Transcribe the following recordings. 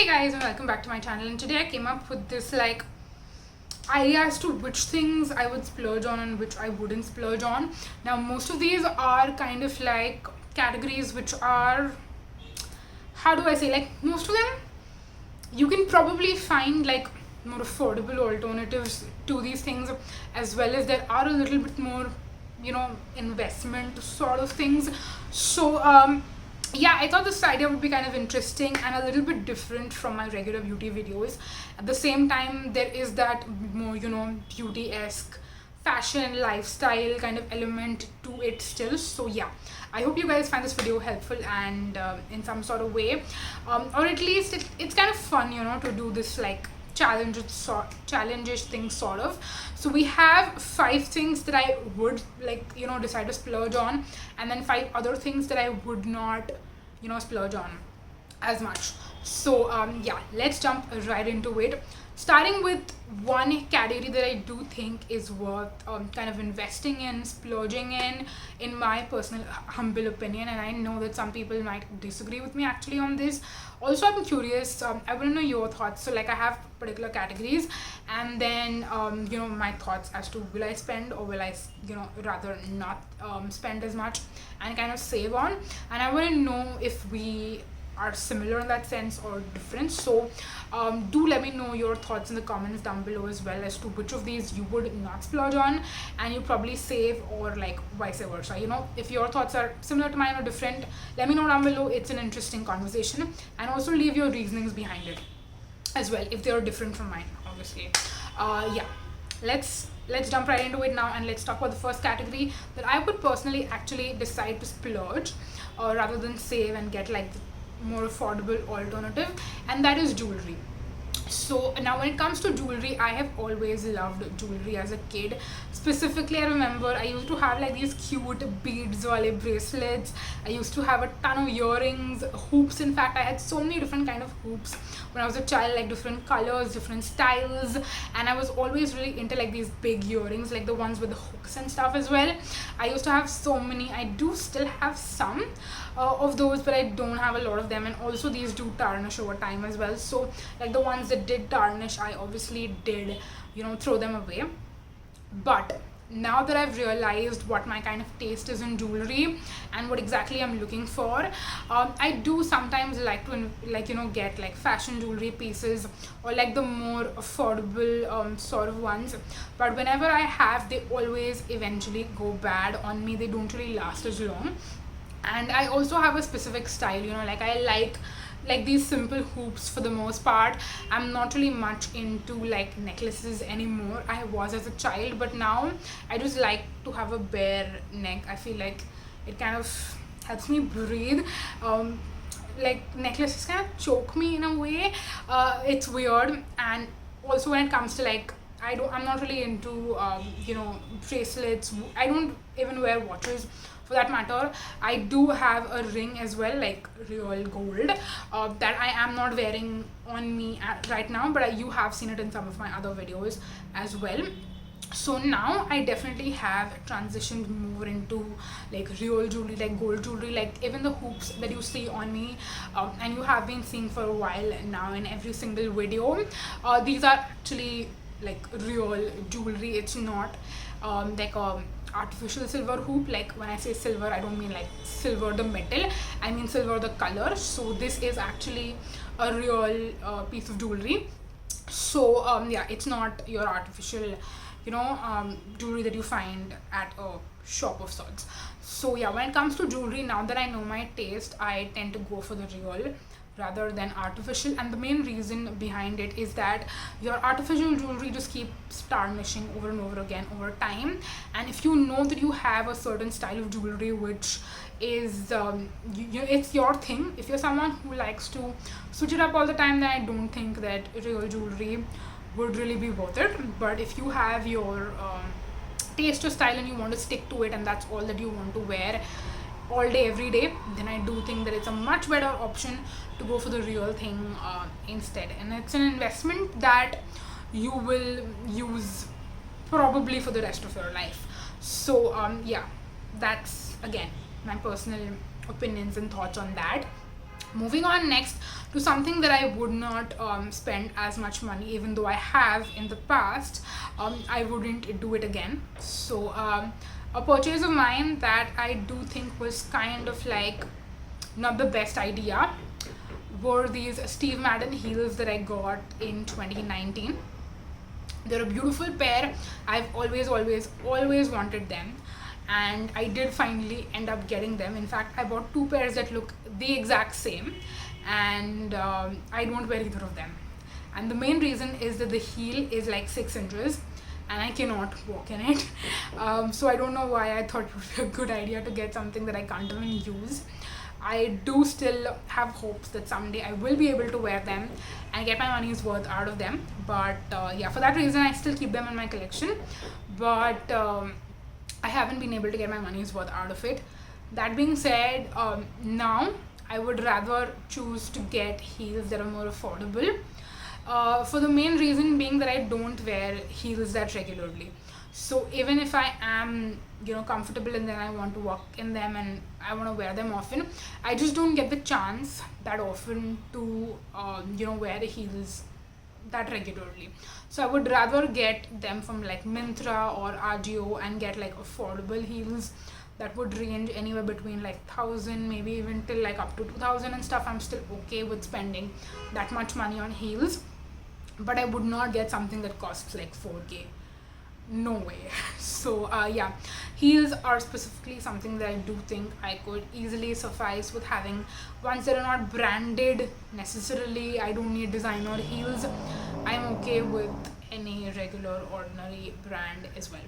Guys, and welcome back to my channel. And today I came up with this idea as to which things I would splurge on and which I wouldn't splurge on. Now most of these are kind of like categories which are, how do I say, like most of them you can probably find like more affordable alternatives to these things, as well as there are a little bit more investment sort of things. So yeah, I thought this idea would be kind of interesting and a little bit different from my regular beauty videos. At the same time, there is that more beauty-esque fashion lifestyle kind of element to it still. So yeah, I hope you guys find this video helpful and in some sort of way, or at least it's kind of fun to do this like challenges thing sort of. So we have 5 things that I would decide to splurge on, and then 5 other things that I would not splurge on as much. So yeah, let's jump right into it, starting with one category that I do think is worth kind of investing in, splurging in my personal humble opinion. And I know that some people might disagree with me actually on this. Also, I'm curious, I want to know your thoughts. So like I have particular categories, and then my thoughts as to will I spend or will I rather not spend as much and kind of save on. And I want to know if we are similar in that sense or different. So do let me know your thoughts in the comments down below as well, as to which of these you would not splurge on and you probably save, or like vice versa. If your thoughts are similar to mine or different, let me know down below. It's an interesting conversation. And also leave your reasonings behind it as well if they are different from mine, obviously. Yeah, let's jump right into it now, and let's talk about the first category that I would personally actually decide to splurge rather than save and get like the more affordable alternative, and that is jewelry. So now when it comes to jewelry, I have always loved jewelry as a kid. Specifically, I remember I used to have like these cute beads wale bracelets. I used to have a ton of earrings, hoops. In fact, I had so many different kind of hoops when I was a child, like different colors, different styles. And I was always really into like these big earrings, like the ones with the hooks and stuff as well. I used to have so many. I do still have some of those, but I don't have a lot of them. And also these do tarnish over time as well. So like the ones that did tarnish, I obviously did throw them away. But now that I've realized what my kind of taste is in jewelry and what exactly I'm looking for, I do sometimes like to get like fashion jewelry pieces, or like the more affordable sort of ones. But whenever I have, they always eventually go bad on me. They don't really last as long. And I also have a specific style, like I like these simple hoops for the most part. I'm not really much into like necklaces anymore. I was as a child, but now I just like to have a bare neck. I feel like it kind of helps me breathe. Like necklaces kind of choke me in a way. It's weird. And also when it comes to like, I'm not really into bracelets. I don't even wear watches for that matter. I do have a ring as well, like real gold, that I am not wearing on me right now, but you have seen it in some of my other videos as well. So now I definitely have transitioned more into like real jewelry, like gold jewelry, like even the hoops that you see on me, and you have been seeing for a while now in every single video. These are actually like real jewelry. It's not like a artificial silver hoop. Like when I say silver, I don't mean like silver the metal, I mean silver the color. So this is actually a real piece of jewelry. So yeah, it's not your artificial jewelry that you find at a shop of sorts. So yeah, when it comes to jewelry, now that I know my taste, I tend to go for the real rather than artificial. And the main reason behind it is that your artificial jewelry just keeps tarnishing over and over again over time. And if you know that you have a certain style of jewelry which is it's your thing, if you're someone who likes to switch it up all the time, then I don't think that real jewelry would really be worth it. But if you have your taste or style and you want to stick to it, and that's all that you want to wear all day every day, then I do think that it's a much better option to go for the real thing instead. And it's an investment that you will use probably for the rest of your life. So yeah, that's again my personal opinions and thoughts on that. Moving on next to something that I would not spend as much money, even though I have in the past. I wouldn't do it again. So a purchase of mine that I do think was kind of like not the best idea were these Steve Madden heels that I got in 2019. They're a beautiful pair. I've always wanted them, and I did finally end up getting them. In fact, I bought two pairs that look the exact same, and I don't wear either of them. And the main reason is that the heel is like 6 inches and I cannot walk in it. So I don't know why I thought it would be a good idea to get something that I can't even use. I do still have hopes that someday I will be able to wear them and get my money's worth out of them. But yeah, for that reason, I still keep them in my collection. But I haven't been able to get my money's worth out of it. That being said, now I would rather choose to get heels that are more affordable. For the main reason being that I don't wear heels that regularly. So even if I am, comfortable and then I want to walk in them and I want to wear them often, I just don't get the chance that often to, wear heels that regularly. So I would rather get them from like Myntra or Ajio and get like affordable heels that would range anywhere between like 1,000, maybe even till like up to 2,000 and stuff. I'm still okay with spending that much money on heels, but I would not get something that costs like 4K. No way. So yeah, heels are specifically something that I do think I could easily suffice with having ones that are not branded necessarily. I don't need designer heels. I'm okay with any regular ordinary brand as well.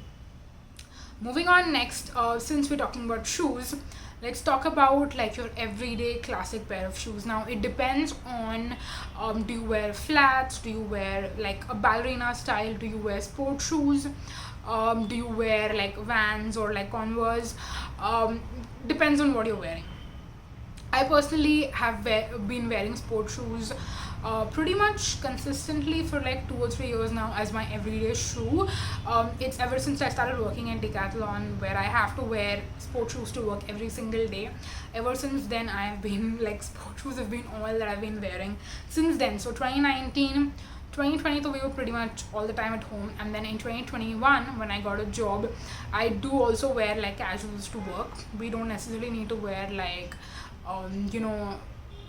Moving on next, since we're talking about shoes, let's talk about like your everyday classic pair of shoes. Now it depends on, do you wear flats, do you wear like a ballerina style, do you wear sport shoes, do you wear like Vans or like Converse, depends on what you're wearing. I personally have been wearing sport shoes pretty much consistently for like 2 or 3 years now as my everyday shoe. It's ever since I started working in Decathlon, where I have to wear sport shoes to work every single day. Ever since then, I've been like, sport shoes have been all that I've been wearing since then. So 2019, 2020, we were pretty much all the time at home, and then in 2021 when I got a job, I do also wear like casuals to work. We don't necessarily need to wear like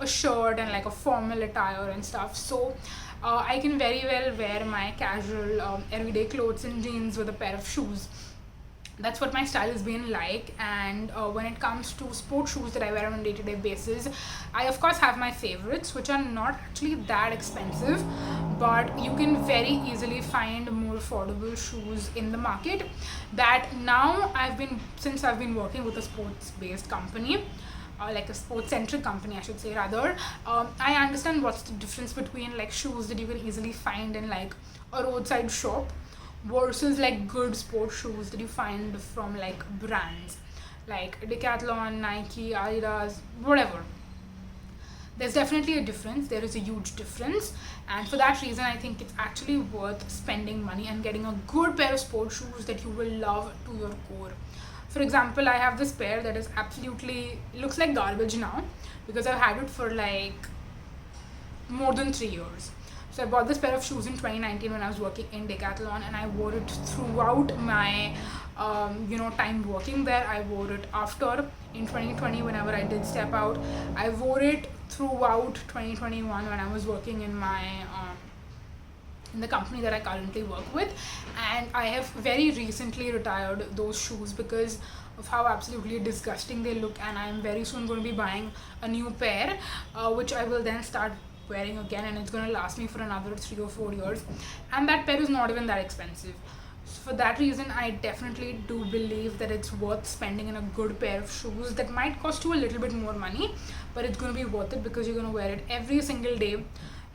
a shirt and like a formal attire and stuff. So I can very well wear my casual everyday clothes and jeans with a pair of shoes. That's what my style has been like. And when it comes to sport shoes that I wear on a day-to-day basis, I of course have my favorites, which are not actually that expensive, but you can very easily find more affordable shoes in the market. That now since I've been working with a sports-based company, like a sports-centric company, I should say rather, I understand what's the difference between like shoes that you can easily find in like a roadside shop versus like good sports shoes that you find from like brands like Decathlon, Nike, Adidas, whatever. There's definitely a difference. There is a huge difference, and for that reason I think it's actually worth spending money and getting a good pair of sports shoes that you will love to your core. For example, I have this pair that is absolutely looks like garbage now because I've had it for like more than 3 years. So I bought this pair of shoes in 2019 when I was working in Decathlon, and I wore it throughout my time working there. I wore it after in 2020 whenever I did step out. I wore it throughout 2021 when I was working in the company that I currently work with, and I have very recently retired those shoes because of how absolutely disgusting they look, and I'm very soon going to be buying a new pair, which I will then start wearing again, and it's going to last me for another 3 or 4 years, and that pair is not even that expensive. So for that reason, I definitely do believe that it's worth spending in a good pair of shoes that might cost you a little bit more money, but it's going to be worth it because you're going to wear it every single day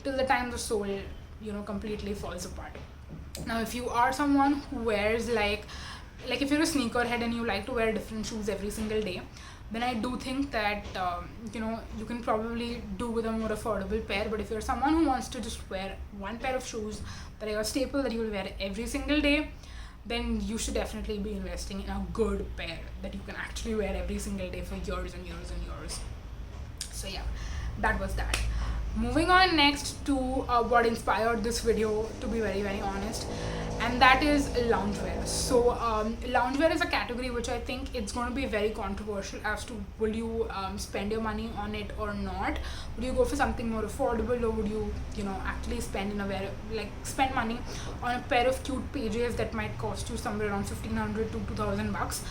till the time the sole completely falls apart. Now if you are someone who wears like if you're a sneakerhead and you like to wear different shoes every single day, then I do think that you can probably do with a more affordable pair. But if you're someone who wants to just wear one pair of shoes that are your staple that you will wear every single day, then you should definitely be investing in a good pair that you can actually wear every single day for years and years and years. So yeah, that was that. Moving on next to what inspired this video, to be very very honest, and that is loungewear. So loungewear is a category which I think it's going to be very controversial as to will you spend your money on it or not. Would you go for something more affordable, or would you actually spend spend money on a pair of cute PJs that might cost you somewhere around 1,500 to 2,000 bucks?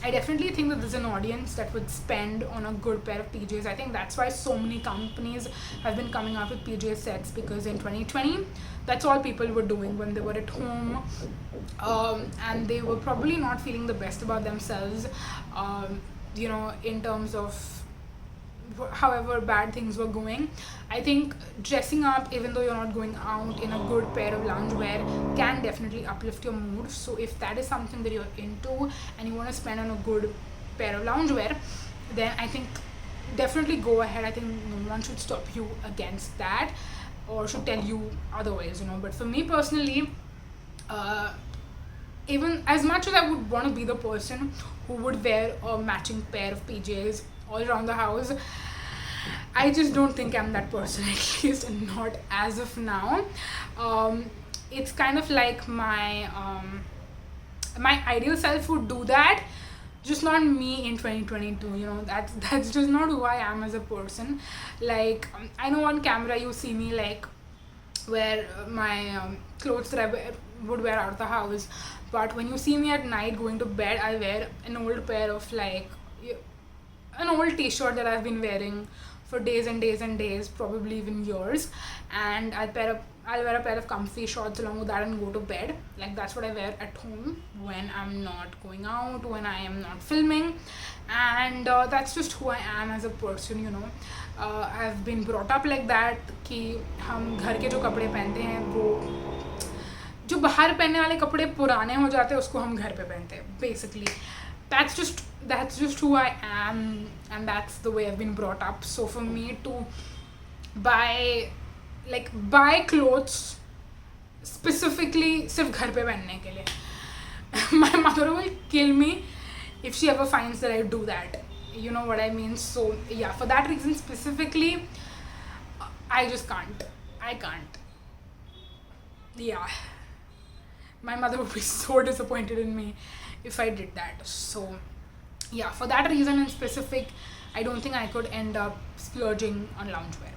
I definitely think that there's an audience that would spend on a good pair of PJs. I think that's why so many companies have been coming out with PJ sets, because in 2020, that's all people were doing when they were at home, and they were probably not feeling the best about themselves, in terms of however bad things were going. I think dressing up, even though you're not going out, in a good pair of loungewear can definitely uplift your mood. So if that is something that you're into and you want to spend on a good pair of loungewear, then I think definitely go ahead. I think no one should stop you against that or should tell you otherwise, but for me personally, even as much as I would want to be the person who would wear a matching pair of PJs all around the house, I just don't think I'm that person, at least not as of now. It's kind of like my ideal self would do that, just not me in 2022. That's just not who I am as a person. Like, I know on camera you see me like wear my clothes that I would wear out of the house, but when you see me at night going to bed, I wear an old pair of an old t-shirt that I've been wearing for days and days and days, probably even years, and I'll wear a pair of comfy shorts along with that and go to bed. Like, that's what I wear at home when I'm not going out, when I am not filming, and that's just who I am as a person. I've been brought up like that कि हम घर के जो कपड़े पहनते हैं वो जो बाहर पहनने वाले कपड़े पुराने हो जाते हैं उसको हम घर पे पहनते हैं, basically. That's just who I am, and that's the way I've been brought up. So for me to buy clothes specifically सिर्फ घर पे पहनने के लिए, my mother will kill me if she ever finds that I do that. You know what I mean? So yeah, for that reason specifically, I just can't. I can't. Yeah. My mother would be so disappointed in me if I did that. So yeah, for that reason in specific, I don't think I could end up splurging on loungewear.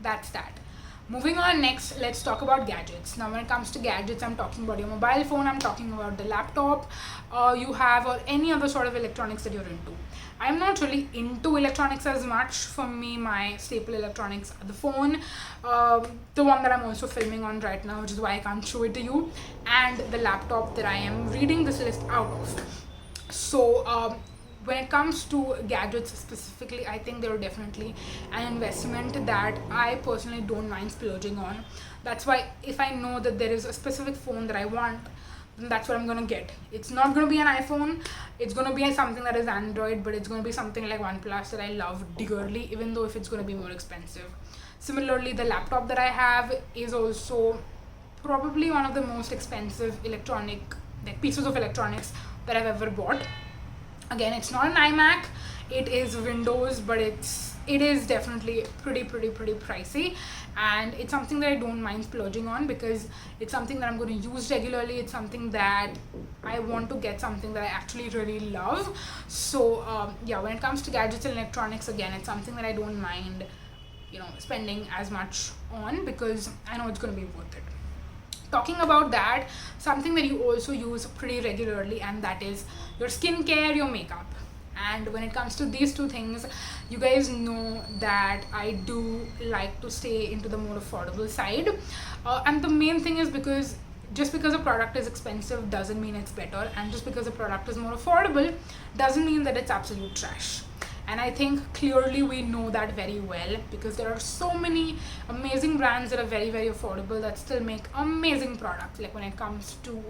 That's that. Moving on next, let's talk about gadgets. Now when it comes to gadgets, I'm talking about your mobile phone, I'm talking about the laptop you have, or any other sort of electronics that you're into. I'm not really into electronics as much. For me, my staple electronics are the phone, the one that I'm also filming on right now, which is why I can't show it to you, and the laptop that I am reading this list out of. So when it comes to gadgets specifically, I think they're definitely an investment that I personally don't mind splurging on. That's why if I know that there is a specific phone that I want, then that's what I'm gonna get. It's not gonna be an iPhone, it's gonna be something that is Android, but it's gonna be something like OnePlus that I love dearly, even though if it's gonna be more expensive. Similarly, the laptop that I have is also probably one of the most expensive pieces of electronics that I've ever bought. Again, it's not an iMac, it is Windows, but it is definitely pretty pricey, and it's something that I don't mind splurging on because it's something that I'm going to use regularly. It's something that I want to get, something that I actually really love. So yeah, when it comes to gadgets and electronics, again, it's something that I don't mind spending as much on because I know it's going to be worth it. Talking about that, something that you also use pretty regularly, and that is your skincare, your makeup. And when it comes to these two things, you guys know that I do like to stay into the more affordable side, and the main thing is because just because a product is expensive doesn't mean it's better, and just because a product is more affordable doesn't mean that it's absolute trash. And I think clearly we know that very well because there are so many amazing brands that are very affordable that still make amazing products. Like when it comes to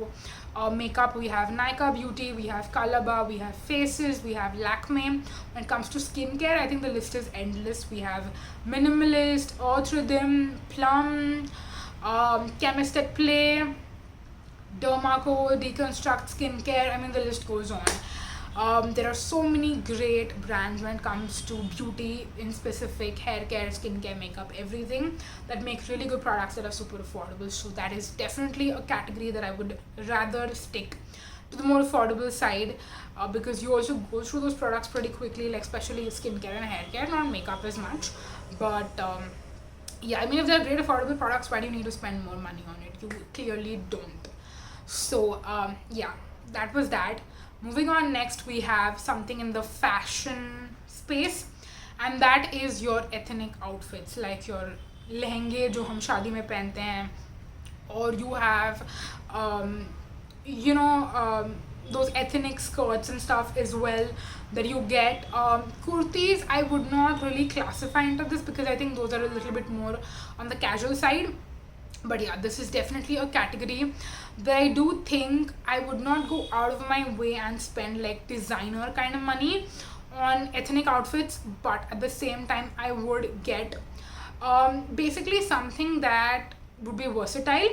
makeup, we have Nykaa Beauty, we have Kalaba, we have Faces, we have Lakme. When it comes to skincare, I think the list is endless. We have Minimalist, Earth Rhythm, Plum, Chemist at Play, Dermaco, Deconstruct Skincare. I mean, the list goes on. There are so many great brands when it comes to beauty in specific, hair care, skincare, makeup, everything, that make really good products that are super affordable. So that is definitely a category that I would rather stick to the more affordable side, because you also go through those products pretty quickly, like especially skincare and hair care, not makeup as much. But yeah, I mean, if they're great affordable products, why do you need to spend more money on it? You clearly don't. So yeah, that was that. Moving on, next we have something in the fashion space, and that is your ethnic outfits, like your लहंगे जो हम शादी में पहनते हैं, or you have you know those ethnic skirts and stuff as well that you get. Kurtis I would not really classify into this, because I think those are a little bit more on the casual side. But yeah, this is definitely a category that I do think I would not go out of my way and spend like designer kind of money on ethnic outfits, but at the same time I would get basically something that would be versatile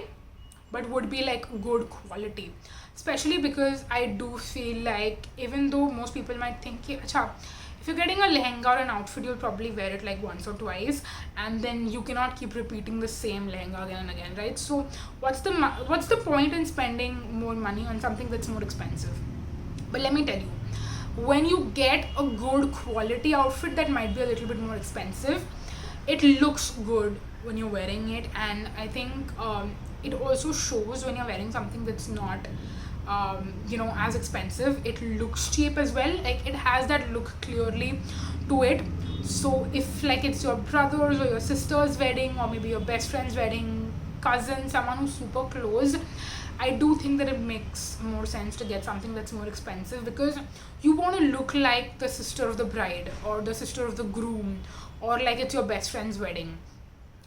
but would be like good quality, especially because I do feel like, even though most people might think कि अच्छा, if you're getting a lehenga or an outfit, you'll probably wear it like once or twice, and then you cannot keep repeating the same lehenga again and again, right? So what's the point in spending more money on something that's more expensive? But let me tell you, when you get a good quality outfit that might be a little bit more expensive, it looks good when you're wearing it. And I think it also shows when you're wearing something that's not as expensive. It looks cheap as well, like it has that look clearly to it. So if like it's your brother's or your sister's wedding, or maybe your best friend's wedding, cousin, someone who's super close, I do think that it makes more sense to get something that's more expensive, because you want to look like the sister of the bride or the sister of the groom, or like it's your best friend's wedding.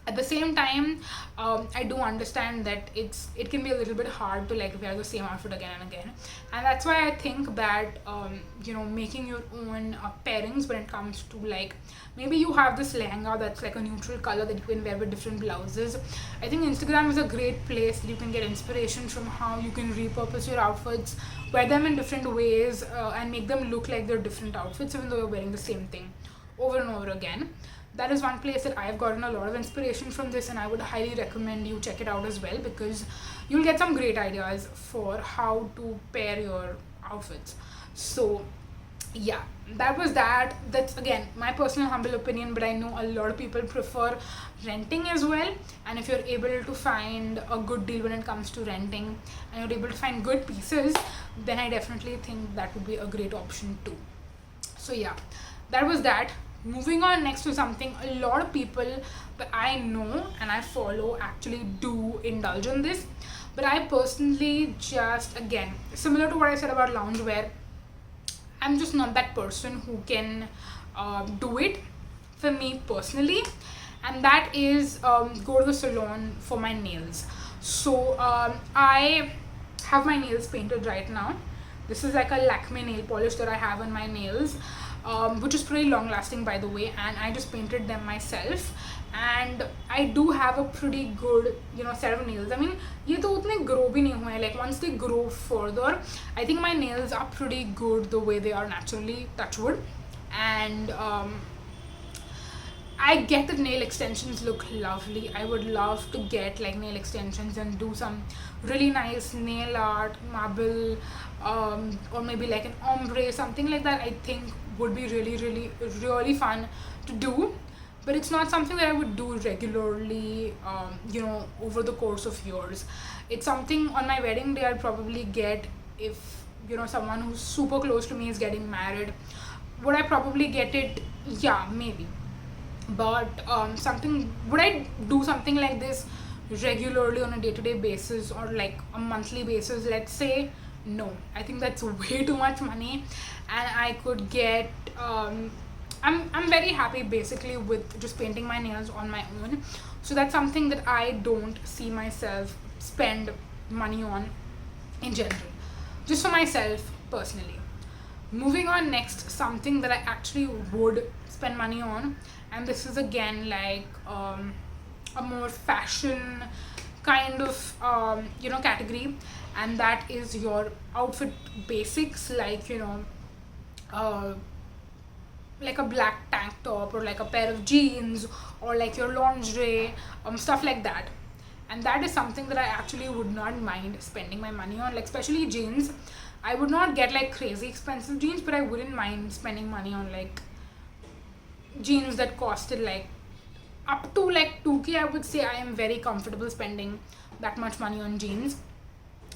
At the same time, I do understand that it can be a little bit hard to like wear the same outfit again and again, and that's why I think that making your own pairings when it comes to, like, maybe you have this lehenga that's like a neutral color that you can wear with different blouses. I think Instagram is a great place that you can get inspiration from how you can repurpose your outfits, wear them in different ways, and make them look like they're different outfits even though you're wearing the same thing over and over again. That is one place that I've gotten a lot of inspiration from this, and I would highly recommend you check it out as well, because you'll get some great ideas for how to pair your outfits. So yeah, that was that. That's again my personal humble opinion, but I know a lot of people prefer renting as well. And if you're able to find a good deal when it comes to renting, and you're able to find good pieces, then I definitely think that would be a great option too. So yeah, that was that. Moving on next to something a lot of people that I know and I follow actually do indulge in this, but I personally just, again, similar to what I said about loungewear, I'm just not that person who can do it for me personally, and that is go to the salon for my nails. So I have my nails painted right now. This is like a Lakme nail polish that I have on my nails, which is pretty long lasting, by the way, and I just painted them myself. And I do have a pretty good set of nails. I mean, ये तो उतने grow भी नहीं हुए, like once they grow further, I think my nails are pretty good the way they are naturally, touch wood. And I get that nail extensions look lovely. I would love to get like nail extensions and do some really nice nail art, marble, or maybe like an ombre, something like that. I think would be really, really, really fun to do. But it's not something that I would do regularly, over the course of years. It's something on my wedding day I'll probably get if, someone who's super close to me is getting married. Would I probably get it? Yeah, maybe. But would I do something like this regularly on a day-to-day basis, or like a monthly basis, let's say? No, I think that's way too much money, and I could get I'm very happy basically with just painting my nails on my own. So that's something that I don't see myself spend money on in general, just for myself personally. Moving on next, something that I actually would spend money on, and this is again like a more fashion kind of category, and that is your outfit basics, like uh, like a black tank top or like a pair of jeans or like your lingerie, stuff like that. And that is something that I actually would not mind spending my money on, like especially jeans. I would not get like crazy expensive jeans, but I wouldn't mind spending money on like jeans that costed like up to like 2k. I would say I am very comfortable spending that much money on jeans.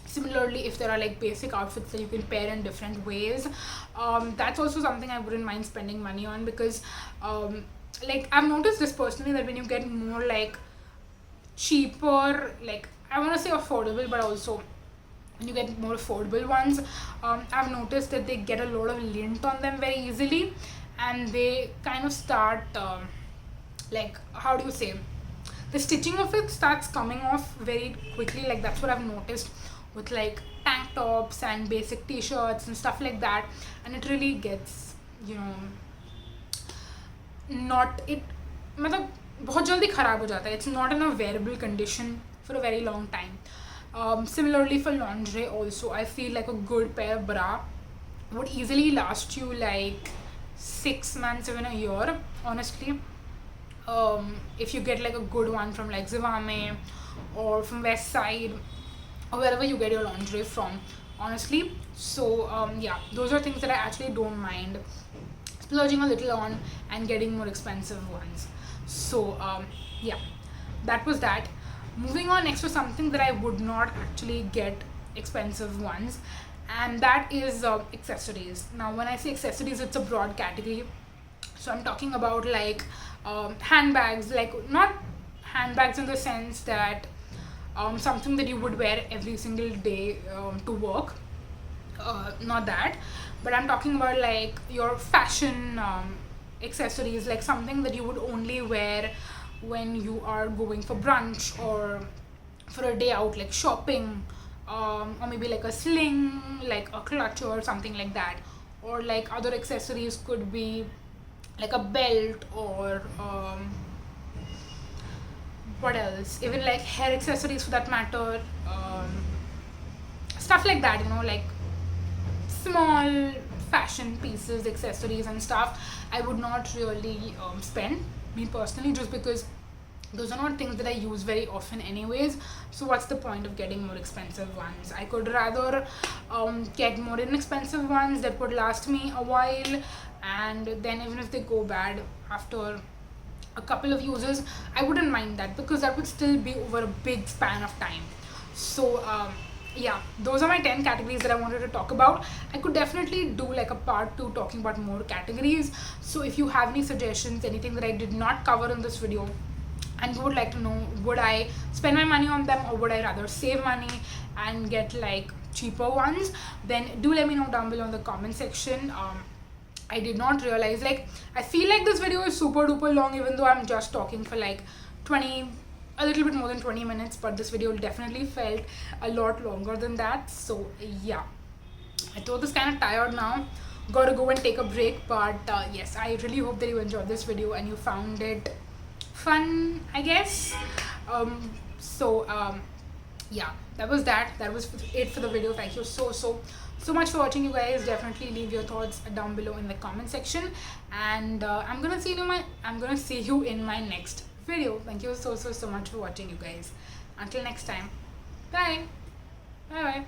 Similarly, if there are like basic outfits that you can pair in different ways, that's also something I wouldn't mind spending money on, because like I've noticed this personally, that when you get more like cheaper, like I want to say affordable, but also when you get more affordable ones, I've noticed that they get a lot of lint on them very easily, and they kind of start like, how do you say, the stitching of it starts coming off very quickly. Like that's what I've noticed with like tank tops and basic t-shirts and stuff like that, and it really gets, you know, not it, मतलब बहुत जल्दी खराब हो जाता है. It's not in a wearable condition for a very long time. Similarly for lingerie also, I feel like a good pair of bra would easily last you like 6 months, even a year, honestly. If you get like a good one from like Zivame or from West Side or wherever you get your lingerie from, honestly. So yeah, those are things that I actually don't mind splurging a little on and getting more expensive ones. So yeah, that was that. Moving on next to something that I would not actually get expensive ones, and that is accessories. Now when I say accessories, it's a broad category. So I'm talking about like handbags, like not handbags in the sense that something that you would wear every single day to work, not that, but I'm talking about like your fashion accessories, like something that you would only wear when you are going for brunch or for a day out, like shopping, or maybe like a sling, like a clutch or something like that. Or like other accessories could be like a belt, or what else, even like hair accessories for that matter, stuff like that, you know, like small fashion pieces, accessories and stuff. I would not really spend, me personally, just because those are not things that I use very often anyways. So what's the point of getting more expensive ones? I could rather get more inexpensive ones that would last me a while, and then even if they go bad after a couple of uses, I wouldn't mind that, because that would still be over a big span of time. So yeah, those are my 10 categories that I wanted to talk about. I could definitely do like a part 2 talking about more categories. So if you have any suggestions, anything that I did not cover in this video, and you would like to know, would I spend my money on them or would I rather save money and get like cheaper ones, then do let me know down below in the comment section. I did not realize, like, I feel like this video is super duper long, even though I'm just talking for like a little bit more than 20 minutes, but this video definitely felt a lot longer than that. So yeah, I thought this kind of tired now, gotta go and take a break. But yes, I really hope that you enjoyed this video and you found it fun, I guess. Yeah, that was it for the video. Thank you so much for watching, you guys. Definitely leave your thoughts down below in the comment section, and I'm gonna see you in my next video. Thank you so much for watching, you guys. Until next time, bye bye.